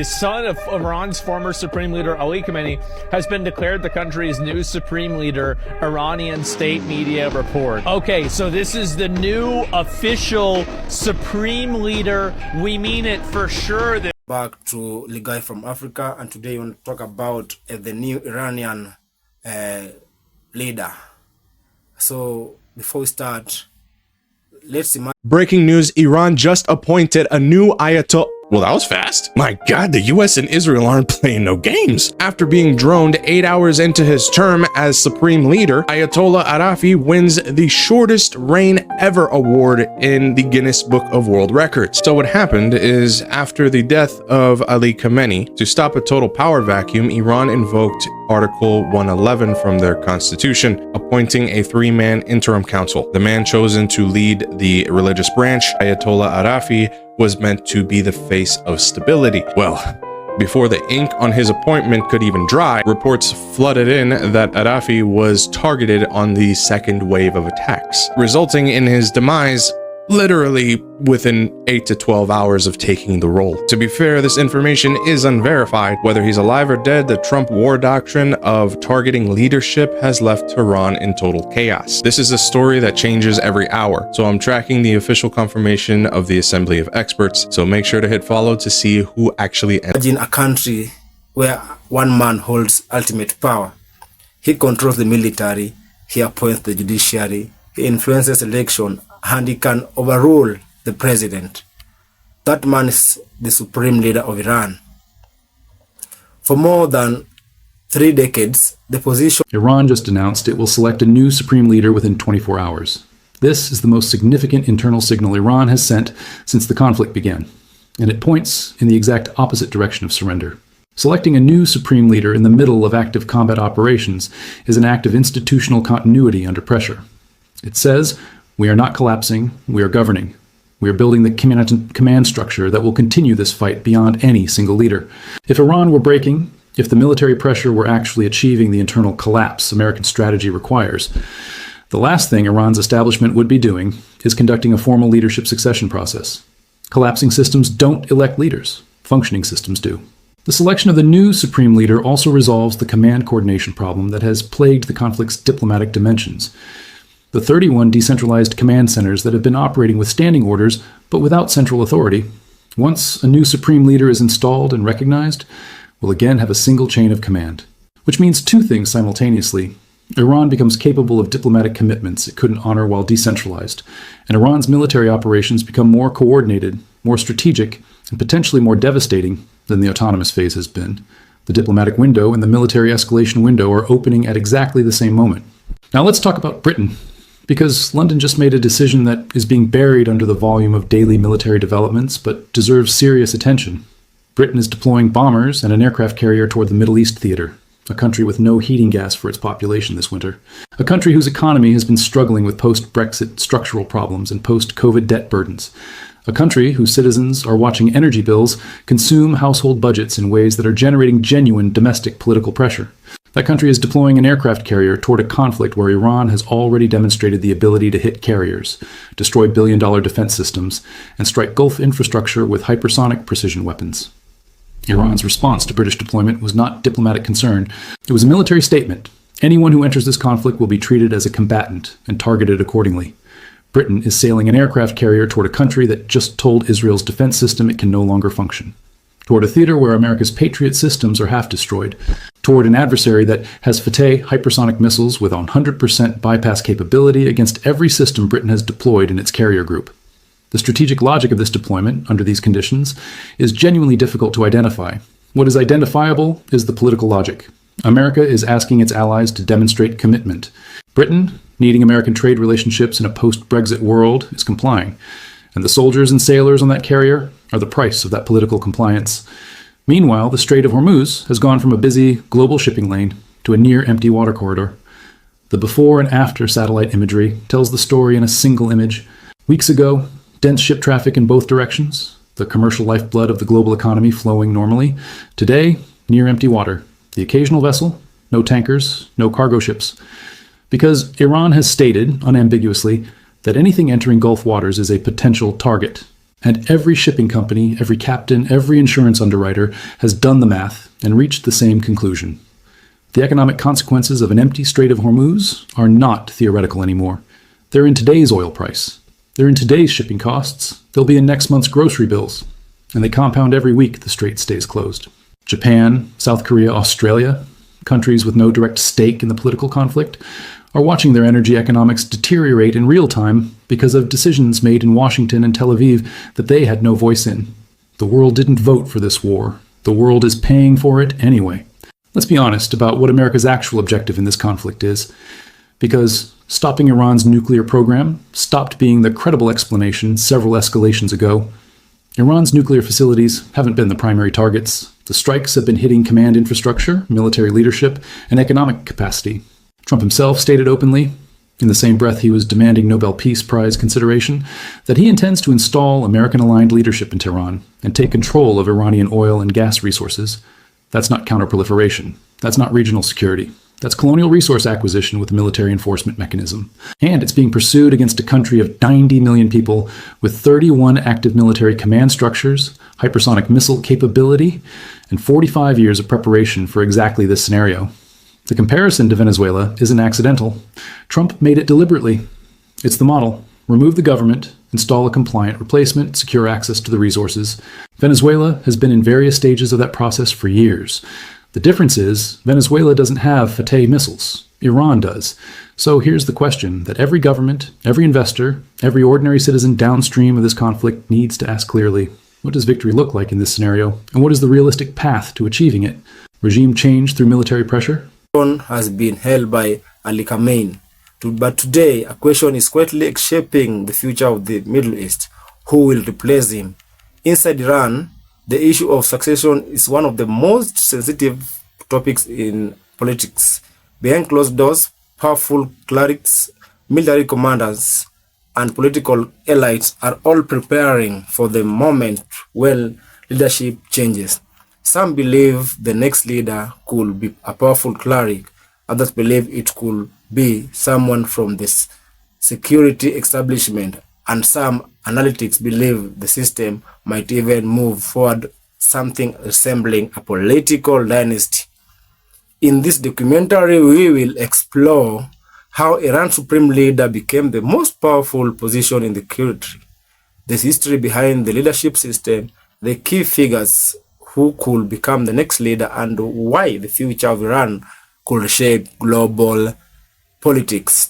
The son of Iran's former supreme leader Ali Khamenei has been declared the country's new supreme leader, Iranian state media report. Okay, so this is the new official supreme leader. We mean it for sure. Back to the guy from Africa, and today we want to talk about the new Iranian leader. So before we start, let's imagine. Breaking news, Iran just appointed a new Ayatollah. Well, that was fast. My God, the US and Israel aren't playing no games. After being droned 8 hours into his term as supreme leader, Ayatollah Arafi wins the shortest reign ever award in the Guinness Book of World Records. So what happened is, after the death of Ali Khamenei, to stop a total power vacuum, Iran invoked Article 111 from their constitution, appointing a three-man interim council. The man chosen to lead the religious branch, Ayatollah Arafi, was meant to be the face of stability. Well, before the ink on his appointment could even dry, reports flooded in that Arafi was targeted on the second wave of attacks, resulting in his demise literally within 8 to 12 hours of taking the role. To be fair, this information is unverified. Whether he's alive or dead, the Trump war doctrine of targeting leadership has left Iran in total chaos. This is a story that changes every hour, so I'm tracking the official confirmation of the Assembly of Experts, so make sure to hit follow to see who actually Imagine a country where one man holds ultimate power. He controls the military, he appoints the judiciary, he influences election, and he can overrule the president. That man is the supreme leader of Iran. For more than 3 decades, the position... Iran just announced it will select a new supreme leader within 24 hours. This is the most significant internal signal Iran has sent since the conflict began, and it points in the exact opposite direction of surrender. Selecting a new supreme leader in the middle of active combat operations is an act of institutional continuity under pressure. It says, we are not collapsing, we are governing. We are building the command structure that will continue this fight beyond any single leader. If Iran were breaking, if the military pressure were actually achieving the internal collapse American strategy requires, the last thing Iran's establishment would be doing is conducting a formal leadership succession process. Collapsing systems don't elect leaders. Functioning systems do. The selection of the new supreme leader also resolves the command coordination problem that has plagued the conflict's diplomatic dimensions. The 31 decentralized command centers that have been operating with standing orders, but without central authority, once a new supreme leader is installed and recognized, will again have a single chain of command. Which means two things simultaneously. Iran becomes capable of diplomatic commitments it couldn't honor while decentralized, and Iran's military operations become more coordinated, more strategic, and potentially more devastating than the autonomous phase has been. The diplomatic window and the military escalation window are opening at exactly the same moment. Now let's talk about Britain, because London just made a decision that is being buried under the volume of daily military developments, but deserves serious attention. Britain is deploying bombers and an aircraft carrier toward the Middle East theater, a country with no heating gas for its population this winter, a country whose economy has been struggling with post-Brexit structural problems and post-COVID debt burdens, a country whose citizens are watching energy bills consume household budgets in ways that are generating genuine domestic political pressure. That country is deploying an aircraft carrier toward a conflict where Iran has already demonstrated the ability to hit carriers, destroy billion-dollar defense systems, and strike Gulf infrastructure with hypersonic precision weapons. Iran's response to British deployment was not diplomatic concern. It was a military statement. Anyone who enters this conflict will be treated as a combatant and targeted accordingly. Britain is sailing an aircraft carrier toward a country that just told Israel's defense system it can no longer function. Toward a theater where America's Patriot systems are half destroyed, toward an adversary that has Fateh hypersonic missiles with 100% bypass capability against every system Britain has deployed in its carrier group. The strategic logic of this deployment, under these conditions, is genuinely difficult to identify. What is identifiable is the political logic. America is asking its allies to demonstrate commitment. Britain, needing American trade relationships in a post-Brexit world, is complying. And the soldiers and sailors on that carrier are the price of that political compliance. Meanwhile, the Strait of Hormuz has gone from a busy global shipping lane to a near-empty water corridor. The before and after satellite imagery tells the story in a single image. Weeks ago, dense ship traffic in both directions, the commercial lifeblood of the global economy flowing normally. Today, near-empty water. The occasional vessel, no tankers, no cargo ships. Because Iran has stated, unambiguously, that anything entering Gulf waters is a potential target. And every shipping company, every captain, every insurance underwriter has done the math and reached the same conclusion. The economic consequences of an empty Strait of Hormuz are not theoretical anymore. They're in today's oil price. They're in today's shipping costs. They'll be in next month's grocery bills. And they compound every week the strait stays closed. Japan, South Korea, Australia, countries with no direct stake in the political conflict, are watching their energy economics deteriorate in real time because of decisions made in Washington and Tel Aviv that they had no voice in. The world didn't vote for this war. The world is paying for it anyway. Let's be honest about what America's actual objective in this conflict is, because stopping Iran's nuclear program stopped being the credible explanation several escalations ago. Iran's nuclear facilities haven't been the primary targets. The strikes have been hitting command infrastructure, military leadership, and economic capacity. Trump himself stated openly, in the same breath he was demanding Nobel Peace Prize consideration, that he intends to install American-aligned leadership in Tehran and take control of Iranian oil and gas resources. That's not counterproliferation. That's not regional security. That's colonial resource acquisition with a military enforcement mechanism. And it's being pursued against a country of 90 million people with 31 active military command structures, hypersonic missile capability, and 45 years of preparation for exactly this scenario. The comparison to Venezuela isn't accidental. Trump made it deliberately. It's the model. Remove the government, install a compliant replacement, secure access to the resources. Venezuela has been in various stages of that process for years. The difference is, Venezuela doesn't have Fateh missiles. Iran does. So here's the question that every government, every investor, every ordinary citizen downstream of this conflict needs to ask clearly. What does victory look like in this scenario? And what is the realistic path to achieving it? Regime change through military pressure? Has been held by Ali Khamenei. But today, a question is quietly shaping the future of the Middle East. Who will replace him? Inside Iran, the issue of succession is one of the most sensitive topics in politics. Behind closed doors, powerful clerics, military commanders, and political elites are all preparing for the moment when leadership changes. Some believe the next leader could be a powerful cleric. Others believe it could be someone from the security establishment. And some analytics believe the system might even move forward something resembling a political dynasty. In this documentary, we will explore how Iran's supreme leader became the most powerful position in the country, the history behind the leadership system, the key figures who could become the next leader, and why the future of Iran could shape global politics.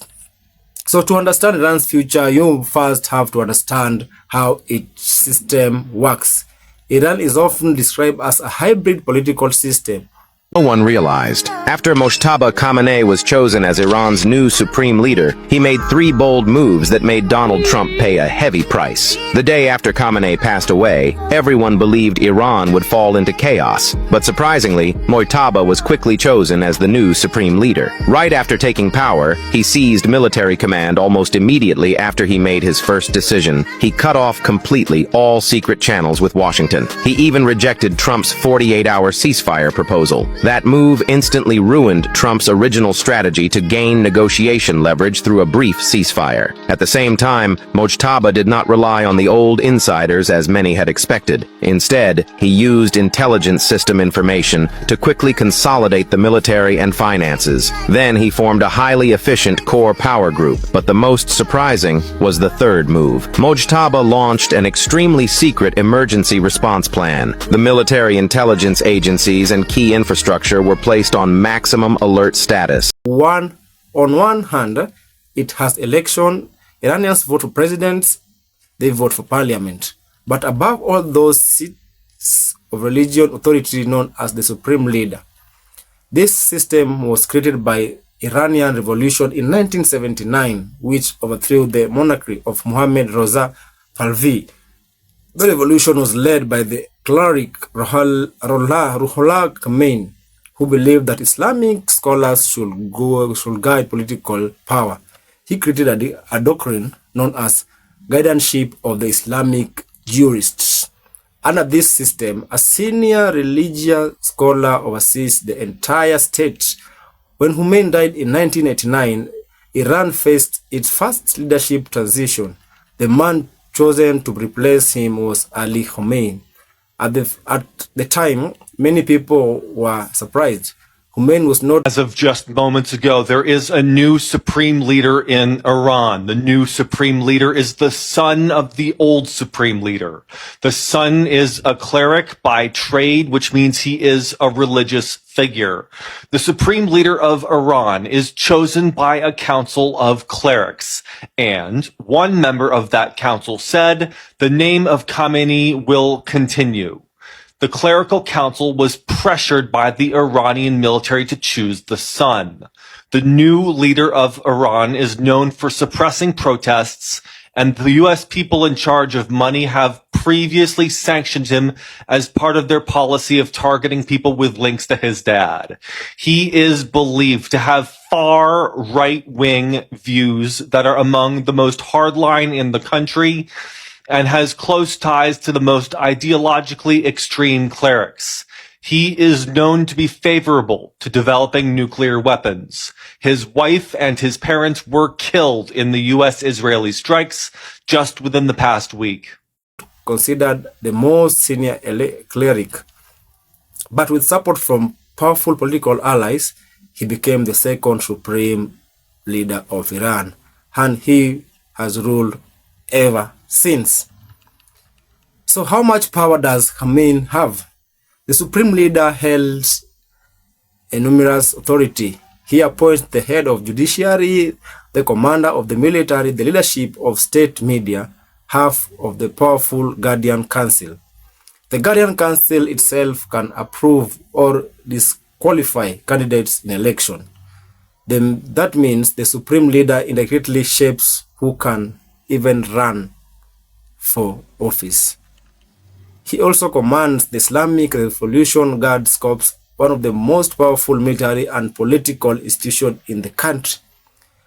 So to understand Iran's future, you first have to understand how its system works. Iran is often described as a hybrid political system. No one realized. After Mojtaba Khamenei was chosen as Iran's new supreme leader, he made 3 bold moves that made Donald Trump pay a heavy price. The day after Khamenei passed away, everyone believed Iran would fall into chaos. But surprisingly, Mojtaba was quickly chosen as the new supreme leader. Right after taking power, he seized military command almost immediately after he made his first decision. He cut off completely all secret channels with Washington. He even rejected Trump's 48-hour ceasefire proposal. That move instantly ruined Trump's original strategy to gain negotiation leverage through a brief ceasefire. At the same time, Mojtaba did not rely on the old insiders as many had expected. Instead, he used intelligence system information to quickly consolidate the military and finances. Then he formed a highly efficient core power group. But the most surprising was the third move. Mojtaba launched an extremely secret emergency response plan. The military intelligence agencies and key infrastructure were placed on maximum alert status. On one hand, it has election. Iranians vote for presidents, they vote for parliament. But above all those seats of religion authority known as the supreme leader. This system was created by Iranian Revolution in 1979, which overthrew the monarchy of Mohammad Reza Pahlavi. The revolution was led by the cleric Ruhollah Khamenei, who believed that Islamic scholars should guide political power. He created a doctrine known as guardianship of the Islamic jurists. Under this system, a senior religious scholar oversees the entire state. When Khomeini died in 1989, Iran faced its first leadership transition. The man chosen to replace him was Ali Khamenei. At the time, many people were surprised. Khamenei was not. As of just moments ago, there is a new supreme leader in Iran. The new supreme leader is the son of the old supreme leader. The son is a cleric by trade, which means he is a religious figure. The supreme leader of Iran is chosen by a council of clerics. And one member of that council said, the name of Khamenei will continue. The clerical council was pressured by the Iranian military to choose the son. The new leader of Iran is known for suppressing protests, and the U.S. people in charge of money have previously sanctioned him as part of their policy of targeting people with links to his dad. He is believed to have far right-wing views that are among the most hardline in the country, and has close ties to the most ideologically extreme clerics. He is known to be favorable to developing nuclear weapons. His wife and his parents were killed in the U.S.-Israeli strikes just within the past week. Considered the most senior cleric, but with support from powerful political allies, he became the second supreme leader of Iran, and he has ruled ever since. So how much power does Khamenei have? The supreme leader holds enormous authority. He appoints the head of judiciary, the commander of the military, the leadership of state media, half of the powerful Guardian Council. The Guardian Council itself can approve or disqualify candidates in election. Then that means the supreme leader indirectly shapes who can even run for office. He also commands the Islamic Revolutionary Guard Corps, one of the most powerful military and political institutions in the country.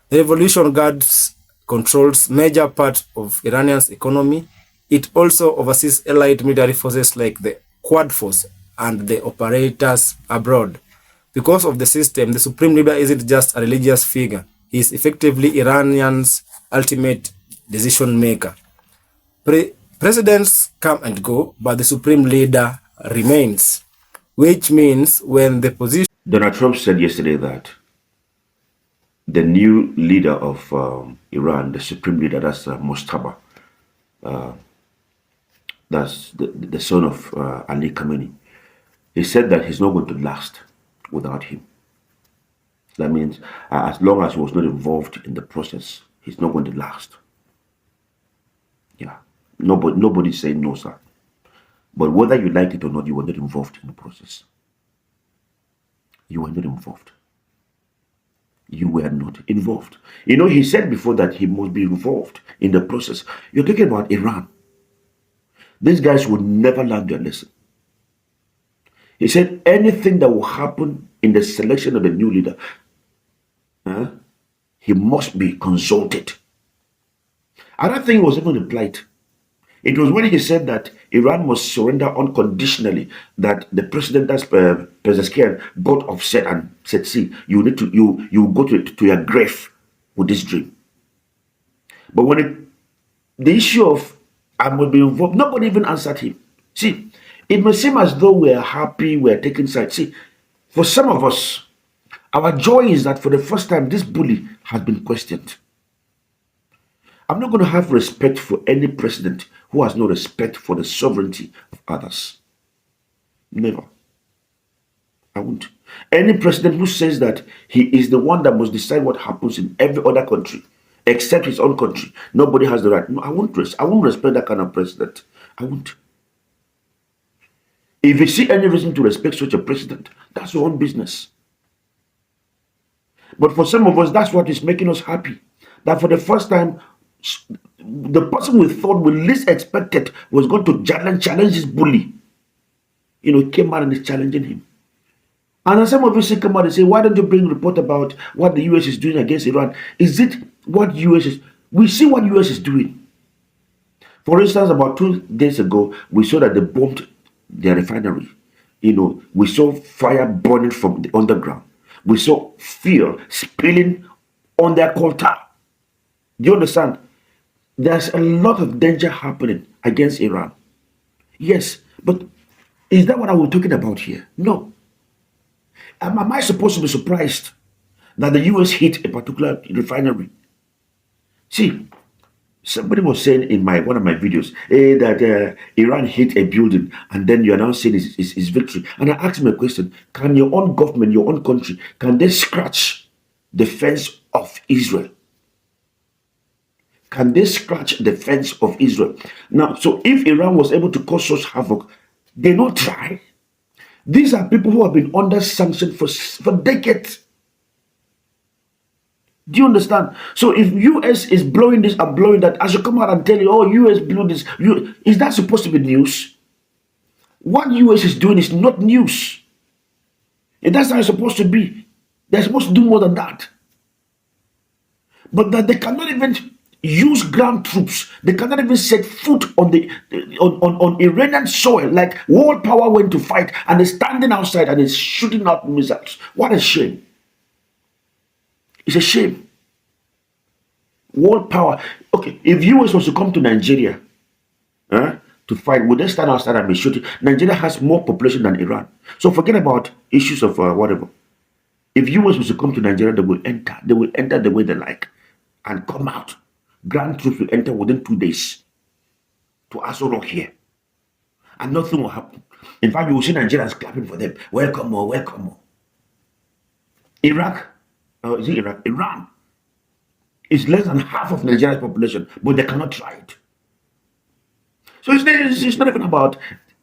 The Revolutionary Guards controls major part of Iranian's economy. It also oversees allied military forces like the Quad Force and the operators abroad. Because of the system, the supreme leader isn't just a religious figure. He is effectively Iranian's ultimate decision maker. Presidents come and go, but the supreme leader remains, which means when the position... Donald Trump said yesterday that the new leader of Iran, the supreme leader, that's Mojtaba, that's the son of Ali Khamenei, he said that he's not going to last without him. That means as long as he was not involved in the process, he's not going to last. Yeah, nobody's saying no, sir. But whether you like it or not, you were not involved in the process. You were not involved. You were not involved. You know, he said before that he must be involved in the process. You're talking about Iran. These guys would never learn their lesson. He said anything that will happen in the selection of the new leader, he must be consulted. I don't think it was even implied. It was when he said that Iran must surrender unconditionally that the president, that's President, got upset and said, see, you need to you go to your grave with this dream. But when the issue of I must be involved, nobody even answered him. See, it may seem as though we're happy, we're taking sides. See, for some of us, our joy is that for the first time, this bully has been questioned. I'm not going to have respect for any president who has no respect for the sovereignty of others. Never. I won't. Any president who says that he is the one that must decide what happens in every other country, except his own country, nobody has the right. No, I won't respect that kind of president. I won't. If you see any reason to respect such a president, that's your own business. But for some of us, that's what is making us happy. That for the first time, the person we thought we least expected was going to challenge this bully. You know, came out and is challenging him. And then some of us come out and say, why don't you bring a report about what the US is doing against Iran? Is it what US is? We see what US is doing. For instance, about 2 days ago, we saw that they bombed their refinery. You know, we saw fire burning from the underground. We saw fuel spilling on their coal tar. Do you understand? There's a lot of danger happening against Iran. Yes, but is that what I was talking about here? No. Am I supposed to be surprised that the US hit a particular refinery? See, somebody was saying in one of my videos that Iran hit a building and then you're now saying it's victory. And I asked him a question: can your own government, your own country, can they scratch the fence of Israel? Can they scratch the fence of Israel? Now, so if Iran was able to cause such havoc, they not try. These are people who have been under sanction for decades. Do you understand? So if US is blowing this and blowing that, I should come out and tell you, oh, US blew this. Is that supposed to be news? What US is doing is not news. And that's how it's supposed to be. They're supposed to do more than that. But that they cannot even use ground troops. They cannot even set foot on on Iranian soil. Like world power went to fight and is standing outside and is shooting out missiles. What a shame. It's a shame. World power. Okay, if US was to come to Nigeria to fight, would they stand outside and be shooting? Nigeria has more population than Iran. So forget about issues of whatever. If US was to come to Nigeria, they will enter. They will enter the way they like and come out. Grand troops will enter within 2 days to Aso Rock here. And nothing will happen. In fact, you will see Nigerians clapping for them. Welcome, more, welcome, more. Iraq, is it Iraq? Iran is less than half of Nigeria's population, but they cannot try it. So it's not even about,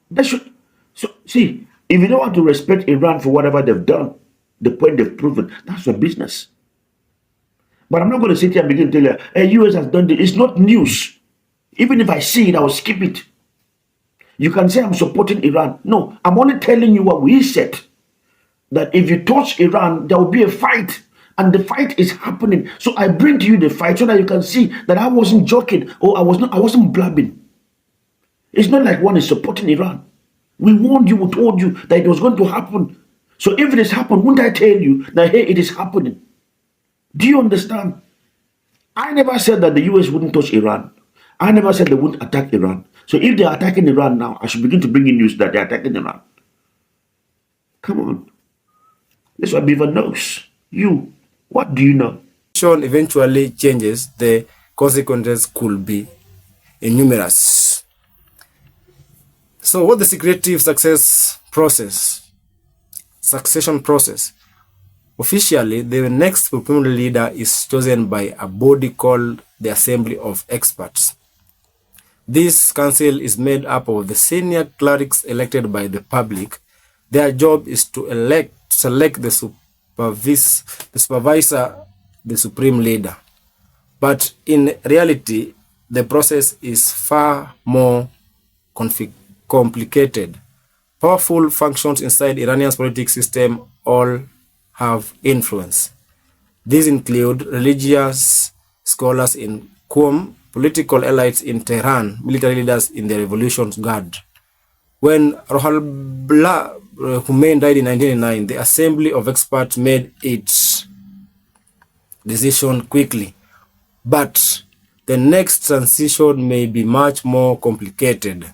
they should, so see, if you don't want to respect Iran for whatever they've done, the point they've proven, that's your business. But I'm not going to sit here and begin to tell you, hey, US has done this. It's not news. Even if I see it, I will skip it. You can say I'm supporting Iran. No, I'm only telling you what we said. That if you touch Iran, there will be a fight. And the fight is happening. So I bring to you the fight so that you can see that I wasn't joking or I wasn't blabbing. It's not like one is supporting Iran. We warned you, we told you that it was going to happen. So if it has happened, wouldn't I tell you that, hey, it is happening? Do you understand? I never said that the US wouldn't touch Iran. I never said they wouldn't attack Iran. So if they're attacking Iran now, I should begin to bring in news that they're attacking Iran. Come on. That's what Beaver knows. You, what do you know? Eventually changes, the consequences could be innumerous. So what the secretive succession process? Officially, the next supreme leader is chosen by a body called the Assembly of Experts. This council is made up of the senior clerics elected by the public. Their job is to select the supervisor, the supreme leader. But in reality, the process is far more complicated. Powerful functions inside Iranian's political system all have influence. These include religious scholars in Qom, political elites in Tehran, military leaders in the Revolutionary Guard. When Mojtaba Khamenei died in 1999, the Assembly of Experts made its decision quickly. But the next transition may be much more complicated.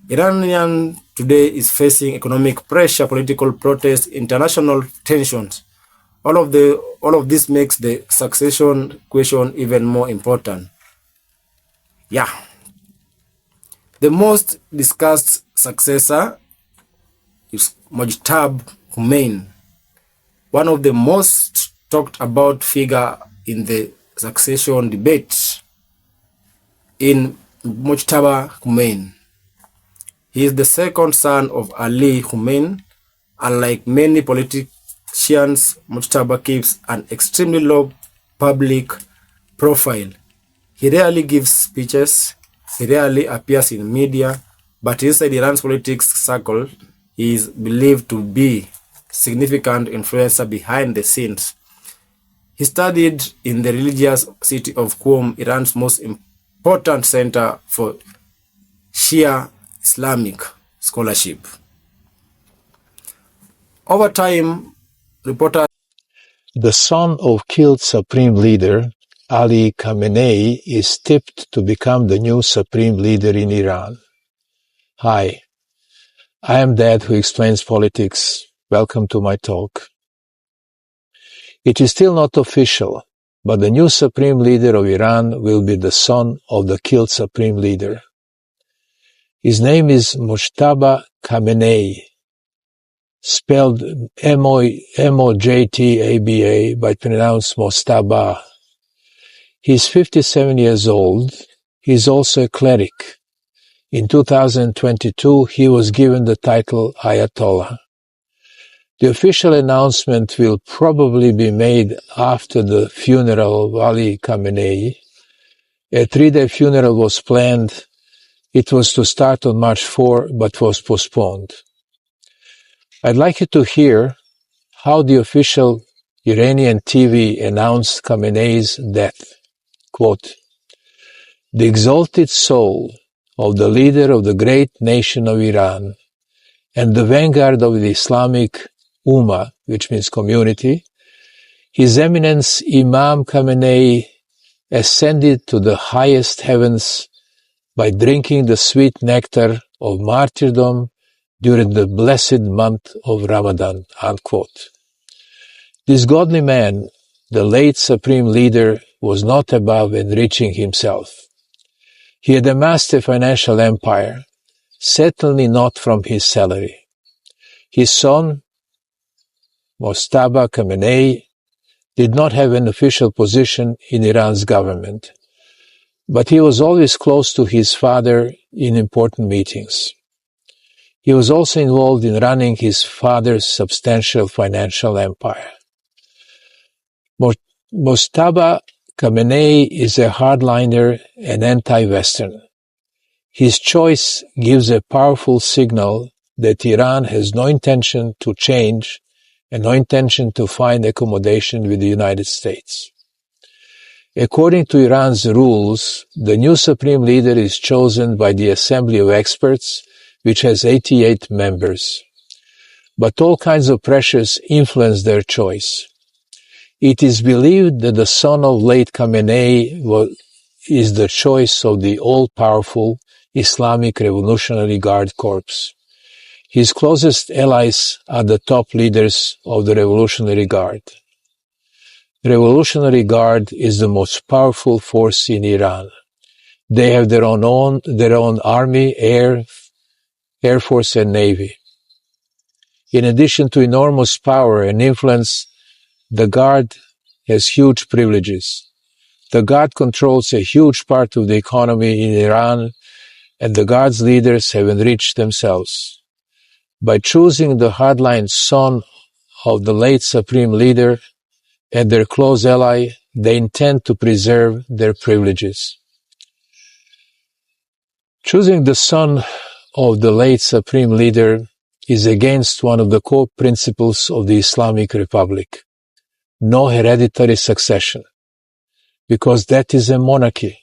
Iran today is facing economic pressure, political protests, international tensions. All of this makes the succession question even more important. Yeah. The most discussed successor is Mojtaba Khamenei, one of the most talked about figure in the succession debate. In Mojtaba Khamenei, he is the second son of Ali Khamenei. Unlike many politicians, Mojtaba keeps an extremely low public profile. He rarely gives speeches, he rarely appears in media, but inside Iran's politics circle, he is believed to be a significant influencer behind the scenes. He studied in the religious city of Qom, Iran's most important center for Shia Islamic scholarship. Over time, reporters... The son of killed supreme leader Ali Khamenei is tipped to become the new supreme leader in Iran. Hi, I am Dad who explains politics. Welcome to my talk. It is still not official, but the new supreme leader of Iran will be the son of the killed supreme leader. His name is Mojtaba Khamenei, spelled M-O-J-T-A-B-A, but pronounced Mojtaba. He is 57 years old. He is also a cleric. In 2022, he was given the title Ayatollah. The official announcement will probably be made after the funeral of Ali Khamenei. A 3-day funeral was planned. It was to start on March 4, but was postponed. I'd like you to hear how the official Iranian TV announced Khamenei's death. Quote, "The exalted soul of the leader of the great nation of Iran and the vanguard of the Islamic Ummah, which means community, His Eminence Imam Khamenei ascended to the highest heavens by drinking the sweet nectar of martyrdom during the blessed month of Ramadan." Unquote. This godly man, the late supreme leader, was not above enriching himself. He had amassed a financial empire, certainly not from his salary. His son, Mojtaba Khamenei, did not have an official position in Iran's government, but he was always close to his father in important meetings. He was also involved in running his father's substantial financial empire. Mojtaba Khamenei is a hardliner and anti-Western. His choice gives a powerful signal that Iran has no intention to change and no intention to find accommodation with the United States. According to Iran's rules, the new supreme leader is chosen by the Assembly of Experts, which has 88 members. But all kinds of pressures influence their choice. It is believed that the son of late Khamenei is the choice of the all-powerful Islamic Revolutionary Guard Corps. His closest allies are the top leaders of the Revolutionary Guard. The Revolutionary Guard is the most powerful force in Iran. They have their own army, air force, and navy. In addition to enormous power and influence, the Guard has huge privileges. The Guard controls a huge part of the economy in Iran, and the Guard's leaders have enriched themselves. By choosing the hardline son of the late supreme leader and their close ally, they intend to preserve their privileges. Choosing the son of the late supreme leader is against one of the core principles of the Islamic Republic: no hereditary succession, because that is a monarchy.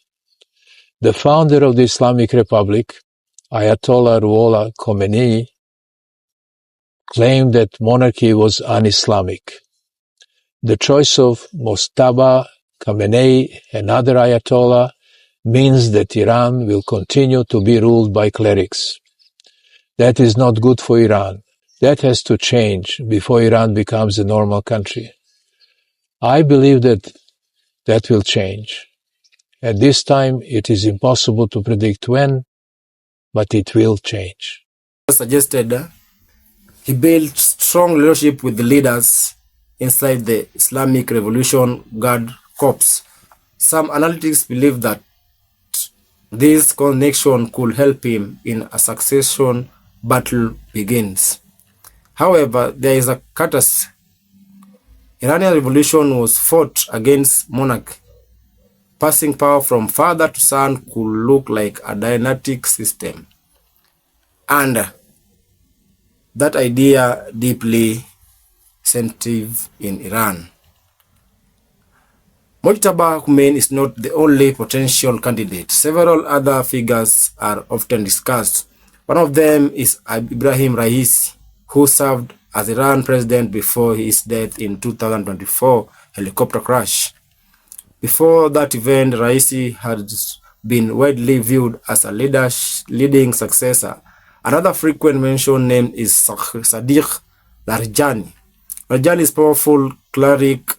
The founder of the Islamic Republic, Ayatollah Ruhollah Khomeini, claimed that monarchy was un-Islamic. The choice of Mojtaba Khamenei, another Ayatollah, means that Iran will continue to be ruled by clerics. That is not good for Iran. That has to change before Iran becomes a normal country. I believe that will change. At this time, it is impossible to predict when, but it will change. Suggested he built strong relationship with the leaders inside the Islamic Revolutionary Guard Corps. Some analytics believe that this connection could help him in a succession battle begins. However, there is a catastrophe. Iranian revolution was fought against monarchy. Passing power from father to son could look like a dynastic system. And that idea deeply sensitive in Iran. Mojtaba Khamenei is not the only potential candidate. Several other figures are often discussed. One of them is Ibrahim Raisi, who served as Iran president before his death in 2024 helicopter crash. Before that event, Raisi had been widely viewed as a leading successor. Another frequent mentioned name is Sadiq Larjani. Larjani is a powerful cleric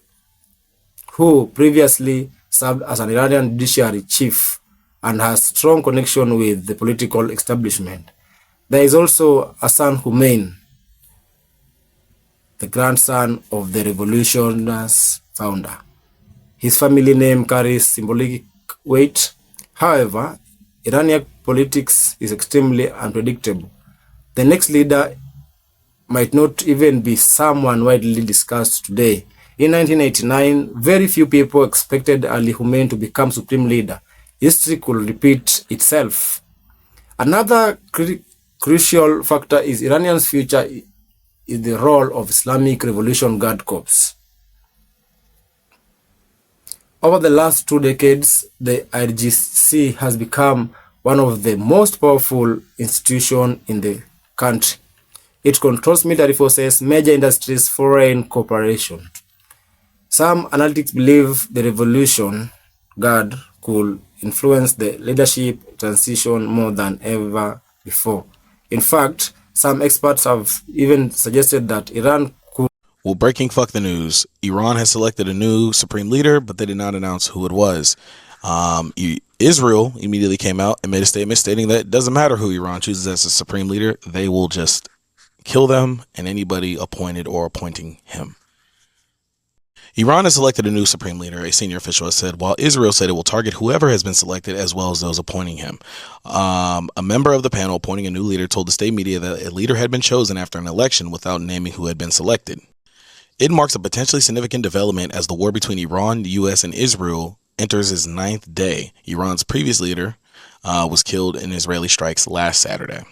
who previously served as an Iranian judiciary chief and has strong connection with the political establishment. There is also Hassan Khamenei, the grandson of the revolution's founder. His family name carries symbolic weight. However, Iranian politics is extremely unpredictable. The next leader might not even be someone widely discussed today. In 1989, very few people expected Ali Khamenei to become supreme leader. History could repeat itself. Another crucial factor is Iranian's future is the role of Islamic Revolutionary Guard Corps. Over the last 2 decades, the IRGC has become one of the most powerful institutions in the country. It controls military forces, major industries, foreign cooperation. Some analytics believe the Revolution Guard could influence the leadership transition more than ever before. In fact, some experts have even suggested that Iran could... Well, breaking fuck the news. Iran has selected a new supreme leader, but they did not announce who it was. Israel immediately came out and made a statement stating that it doesn't matter who Iran chooses as a supreme leader. They will just kill them and anybody appointed or appointing him. Iran has selected a new supreme leader, a senior official has said, while Israel said it will target whoever has been selected as well as those appointing him. A member of the panel appointing a new leader told the state media that a leader had been chosen after an election without naming who had been selected. It marks a potentially significant development as the war between Iran, the U.S., and Israel enters its 9th day. Iran's previous leader was killed in Israeli strikes last Saturday.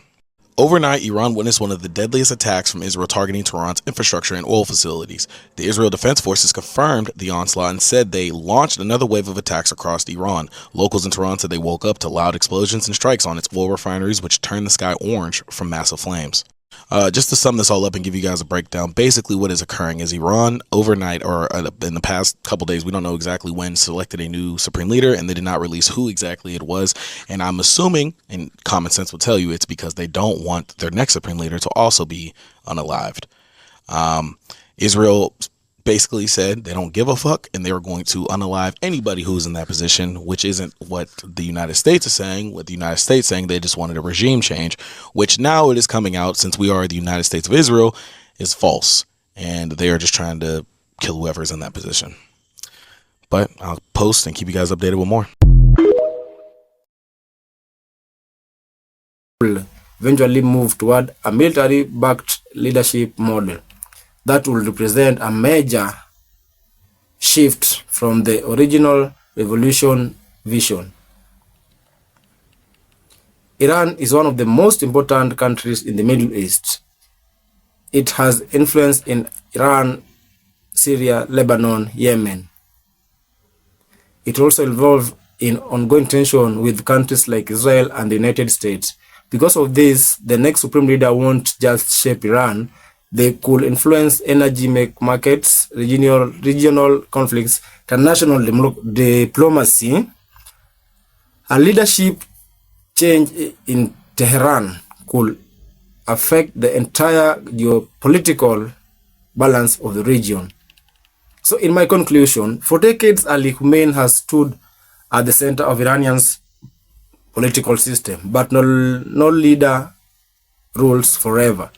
Overnight, Iran witnessed one of the deadliest attacks from Israel targeting Tehran's infrastructure and oil facilities. The Israel Defense Forces confirmed the onslaught and said they launched another wave of attacks across Iran. Locals in Tehran said they woke up to loud explosions and strikes on its oil refineries, which turned the sky orange from massive flames. Just to sum this all up and give you guys a breakdown, basically what is occurring is Iran overnight, or in the past couple days, we don't know exactly when, selected a new supreme leader, and they did not release who exactly it was. And I'm assuming, and common sense will tell you, it's because they don't want their next supreme leader to also be unalived. Israel basically said they don't give a fuck and they were going to unalive anybody who's in that position, which isn't what the United States is saying. With the United States saying they just wanted a regime change, which now it is coming out, since we are the United States of Israel, is false. And they are just trying to kill whoever's in that position. But I'll post and keep you guys updated with more. Eventually move toward a military-backed leadership model that will represent a major shift from the original revolution vision. Iran is one of the most important countries in the Middle East. It has influence in Iran, Syria, Lebanon, Yemen. It also involved in ongoing tension with countries like Israel and the United States. Because of this, the next supreme leader won't just shape Iran. They could influence energy markets, regional conflicts, international diplomacy. A leadership change in Tehran could affect the entire geopolitical balance of the region. So in my conclusion, for decades, Ali Khamenei has stood at the center of Iranian's political system, but no leader rules forever.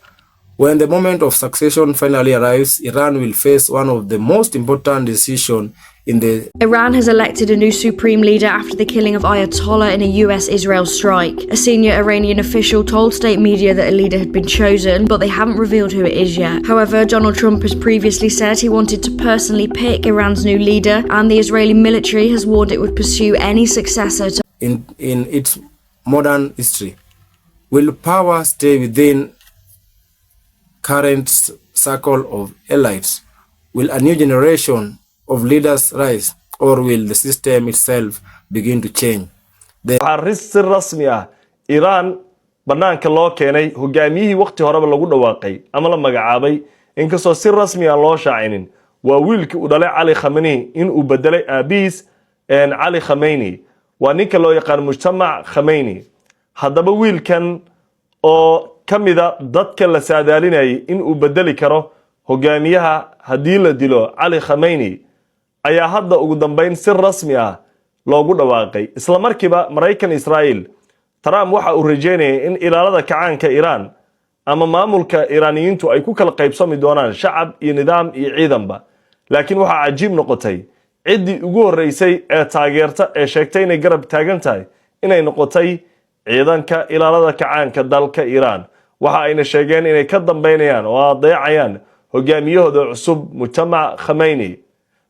When the moment of succession finally arrives, Iran will face one of the most important decisions in the... Iran has elected a new supreme leader after the killing of Ayatollah in a US-Israel strike. A senior Iranian official told state media that a leader had been chosen, but they haven't revealed who it is yet. However, Donald Trump has previously said he wanted to personally pick Iran's new leader, and the Israeli military has warned it would pursue any successor to... In its modern history, will power stay within current circle of elites? Will a new generation of leaders rise, or will the system itself begin to change? si rasmi ah Iran banaanka loo keenay hogaamiyihii waqti horeba lagu dhawaaqay ama la magacaabay inkastoo si rasmi ah loo shaacinin waa wiilkii u dhalay Ali Khamenei in uu bedelay aabiis cali khamenei waa ninka loo yaqaan mujtamac khamenei haddaba wiilkan oo ka mida dadka la saadaalinayay in uu bedeli karo hogaamiyaha haddii la dilo cali khamenei ayaa hadda ugu dambeyn si rasmi ah loogu dhawaaqay isla markiiba maraykan israa'iil trump waxa uu rajeynayay in ilaalada kacaanka iiraan ama maamulka iiraaniyiintu ay ku kala qaybsami doonaan shacab iyo nidaam iyo ciidanba laakiin waxaa cajiib noqotay ciddii ugu horreysay ee taageerta ee sheegtay inay garab taagan tahay inay noqotay ciidanka ilaalada kacaanka dalka iiraan waxa ayna sheegeen inay ka dambeynayaan oo adeecayaan hogaamiyahooda cusub mujtamac khamenei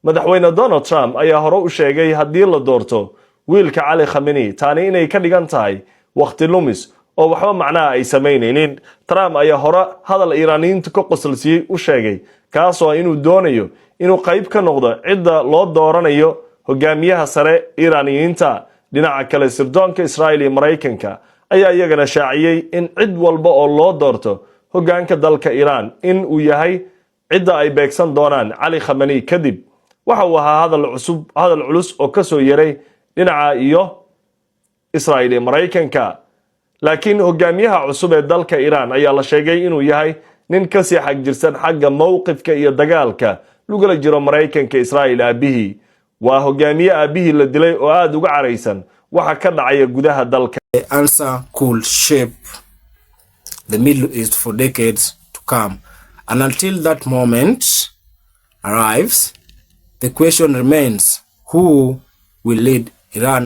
madaxweyne donald trump ayaa hore u sheegay haddii la doorto wiilka cali khamenei taani inay ka dhigan tahay waqti lumis oo waxba macnaha ay samaynaynin trump ayaa hore hadal iiraaniyiinta ka qosolsiyey u sheegay kaasoo inuu doonayo inuu qayb ka noqdo cidda loo dooranayo hogaamiyaha sare iiraaniyiinta dhinaca kale sirdoonka israa'iil iyo maraykanka ayaa iyagana shaaciyey in cid walba oo loo doorto hogaanka dalka iiraan in uu yahay cidda ay beegsan doonaan cali khamenei kadib waxa uu ahaa hadal culus oo ka soo yaray dhinaca iyo israa'iil iyo maraykanka laakiin hogaamiyaha cusub ee dalka iiraan ayaa la sheegay inuu yahay nin ka sii xagjirsan xagga mowqifka iyo dagaalka lagula jiro maraykanka israa'iil aabihii waa hogaamiye aabihii la dilay oo aad uga caraysan waxa ka dhacaya gudaha dalka. The answer could shape the Middle East for decades to come, and until that moment arrives, the question remains: who will lead Iran?